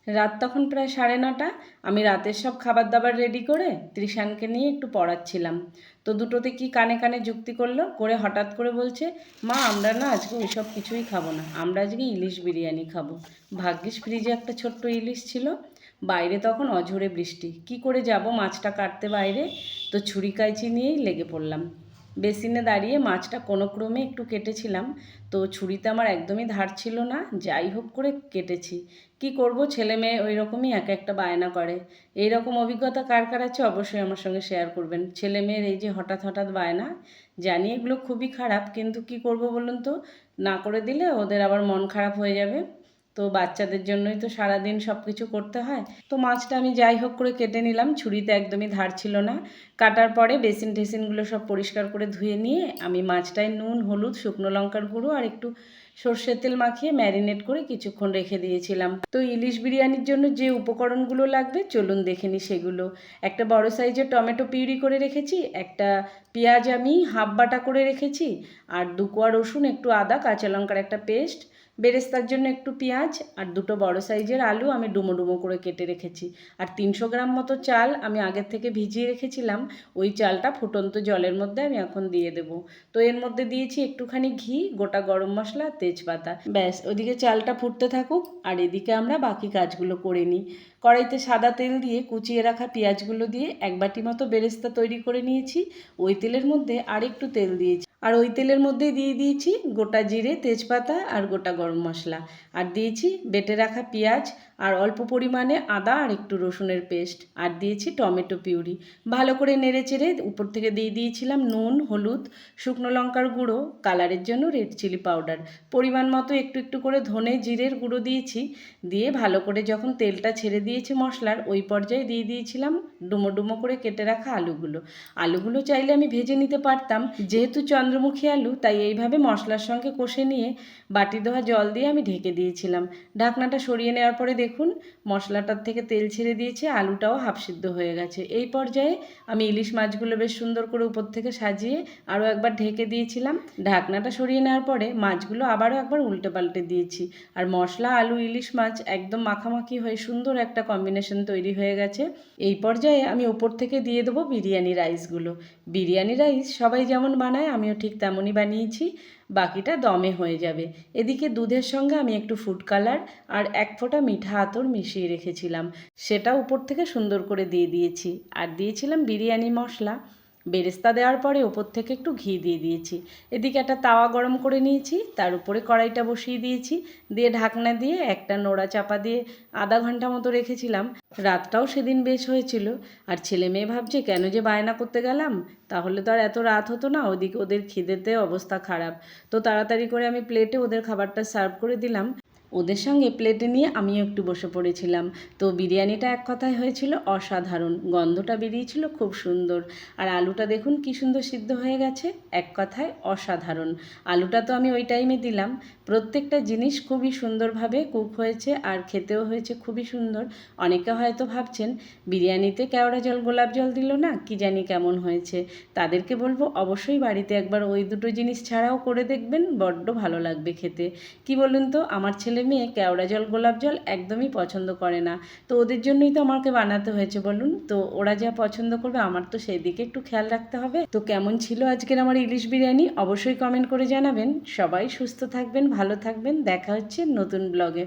রাত তখন প্রায় 9:30। আমি রাতের সব খাবার দাবার রেডি করে ত্রিশানকে নিয়ে একটু পড়াচ্ছিলাম। তো দুটোতে কি কানে কানে যুক্তি করলো করে হঠাৎ করে বলছে, মা আমরা না আজকে ওইসব কিছুই খাবো না, আমরা আজকে ইলিশ বিরিয়ানি খাবো। ভাগ্যিস ফ্রিজে একটা ছোট্ট ইলিশ ছিল। বাইরে তখন অঝোরে বৃষ্টি, কি করে যাব মাছটা কাটতে বাইরে। তো ছুরি কাঁচি নিয়েই লেগে পড়লাম। বেসিনে দাঁড়িয়ে মাছটা কোনো ক্রমে একটু কেটেছিলাম। তো ছুরিতে আমার একদমই ধার ছিল না, যাই হোক করে কেটেছি। কি করব, ছেলে মেয়ে ওই রকমই এক একটা বায়না করে। এই রকম অভিজ্ঞতা কার কার আছে অবশ্যই আমার সঙ্গে শেয়ার করবেন। ছেলে মেয়ের এই যে হঠাৎ হঠাৎ বায়না, জানি এগুলো খুবই খারাপ, কিন্তু কি করব বলুন তো, না করে দিলে ওদের আবার মন খারাপ হয়ে যাবে। তো বাচ্চাদের জন্যই তো সারাদিন সব কিছু করতে হয়। তো মাছটা আমি যাই হোক করে কেটে নিলাম, ছুরিতে একদমই ধার ছিল না। কাটার পরে বেসিন টেসিনগুলো সব পরিষ্কার করে ধুয়ে নিয়ে আমি মাছটায় নুন, হলুদ, শুকনো লঙ্কার গুঁড়ো আর একটু সর্ষের তেল মাখিয়ে ম্যারিনেট করে কিছুক্ষণ রেখে দিয়েছিলাম। তো ইলিশ বিরিয়ানির জন্য যে উপকরণগুলো লাগবে চলুন দেখে নিই সেগুলো। একটা বড় সাইজের টমেটো পিউরি করে রেখেছি, একটা পেঁয়াজ আমি হাফ বাটা করে রেখেছি, আর 2 কোয়া রসুন, একটু আদা, কাঁচা লঙ্কার একটা পেস্ট, বেরেস্তার জন্য একটু পেঁয়াজ, আর 2টো বড় সাইজের আলু আমি ডুমো ডুমো করে কেটে রেখেছি। আর 300 গ্রাম মতো চাল আমি আগের থেকে ভিজিয়ে রেখেছিলাম। ওই চালটা ফুটন্ত জলের মধ্যে আমি এখন দিয়ে দেবো। তো এর মধ্যে দিয়েছি একটুখানি ঘি, গোটা গরম মশলা, তেজপাতা। ব্যাস, ওদিকে চালটা ফুটতে থাকুক আর এদিকে আমরা বাকি কাজগুলো করে নিই। কড়াইতে সাদা তেল দিয়ে কুচিয়ে রাখা পেঁয়াজগুলো দিয়ে 1 বাটি মতো বেরেস্তা তৈরি করে নিয়েছি। ওই তেলের মধ্যে আর একটু তেল দিয়েছি, আর ওই তেলের মধ্যেই দিয়ে দিয়েছি গোটা জিরে, তেজপাতা আর গোটা গরম মশলা। আর দিয়েছি বেটে রাখা পেঁয়াজ, আর অল্প পরিমাণে আদা আর একটু রসুনের পেস্ট, আর দিয়েছি টমেটো পিউরি। ভালো করে নেড়ে চেড়ে উপর থেকে দিয়ে দিয়েছিলাম নুন, হলুদ, শুকনো লঙ্কার গুঁড়ো, কালারের জন্য রেড চিলি পাউডার, পরিমাণ মতো একটু একটু করে ধনে জিরের গুঁড়ো দিয়েছি। দিয়ে ভালো করে যখন তেলটা ছেড়ে দিয়েছে মশলার, ওই পর্যায়ে দিয়ে দিয়েছিলাম ডুমো ডুমো করে কেটে রাখা আলুগুলো। আলুগুলো চাইলে আমি ভেজে নিতে পারতাম, যেহেতু চন্দ্রমুখী আলু তাই এইভাবে মশলার সঙ্গে কষে নিয়ে বাটি ধোয়া জল দিয়ে আমি ঢেকে দিয়েছিলাম। ঢাকনাটা সরিয়ে নেওয়ার পরে দেখুন মশলাটার থেকে তেল ছেড়ে দিয়েছে, আলুটাও হাফ সিদ্ধ হয়ে গেছে। এই পর্যায়ে আমি ইলিশ মাছগুলো বেশ সুন্দর করে উপর থেকে সাজিয়ে আরও একবার ঢেকে দিয়েছিলাম। ঢাকনাটা সরিয়ে নেওয়ার পরে মাছগুলো আবারও একবার উল্টে পাল্টে দিয়েছি। আর মশলা, আলু, ইলিশ মাছ একদম মাখামাখি হয়ে সুন্দর একটা কম্বিনেশন তৈরি হয়ে গেছে। এই পর্যায়ে আমি উপর থেকে দিয়ে দেবো বিরিয়ানি রাইসগুলো। বিরিয়ানি রাইস সবাই যেমন বানায় আমিও ঠিক তেমনই বানিয়েছি। বাকিটা দমে হয়ে যাবে। এদিকে দুধের সঙ্গে আমি একটু ফুড কালার আর 1 ফোঁটা মিঠা আতর মিশিয়ে রেখেছিলাম, সেটা উপর থেকে সুন্দর করে দিয়ে দিয়েছি। আর দিয়েছিলাম বিরিয়ানি মশলা। বেরেস্তা দেওয়ার পরে ওপর থেকে একটু ঘি দিয়ে দিয়েছি। এদিকে একটা তাওয়া গরম করে নিয়েছি, তার উপরে কড়াইটা বসিয়ে দিয়েছি, দিয়ে ঢাকনা দিয়ে একটা নোড়া চাপা দিয়ে আধা ঘন্টা মতো রেখেছিলাম। রাতটাও সেদিন বেশ হয়েছিল। আর ছেলে মেয়ে ভাবছে কেন যে বায়না করতে গেলাম, তাহলে তো আর এত রাত হতো না। ওদিকে ওদের খিদেতে অবস্থা খারাপ। তো তাড়াতাড়ি করে আমি প্লেটে ওদের খাবারটা সার্ভ করে দিলাম। ওদের সঙ্গে প্লেটে নিয়ে আমিও একটু বসে পড়েছিলাম। তো বিরিয়ানিটা এক কথায় হয়েছিল অসাধারণ, গন্ধটা বেরিয়েছিল খুব সুন্দর। আর আলুটা দেখুন কি সুন্দর সিদ্ধ হয়ে গেছে, এক কথায় অসাধারণ। আলুটা তো আমি ওই টাইমে দিলাম। প্রত্যেকটা জিনিস খুবই সুন্দরভাবে কুক হয়েছে আর খেতেও হয়েছে খুবই সুন্দর। অনেকে হয়তো ভাবছেন বিরিয়ানিতে কেওড়া জল, গোলাপ জল দিল না, কি জানি কেমন হয়েছে। তাদেরকে বলবো অবশ্যই বাড়িতে একবার ওই দুটো জিনিস ছাড়াও করে দেখবেন, বড্ড ভালো লাগবে খেতে। কি বলুন তো, আমার ছেলে মেয়ে কেওড়া জল, গোলাপ জল একদমই পছন্দ করে না। তো ওদের জন্যই তো আমাকে বানাতে হয়েছে বলুন। তো ওরা যা পছন্দ করবে আমার তো সেই দিকে একটু খেয়াল রাখতে হবে। তো কেমন ছিল আজকের আমার ইলিশ বিরিয়ানি অবশ্যই কমেন্ট করে জানাবেন। সবাই সুস্থ থাকবেন, ভালো থাকবেন, দেখা হচ্ছে নতুন ব্লগে।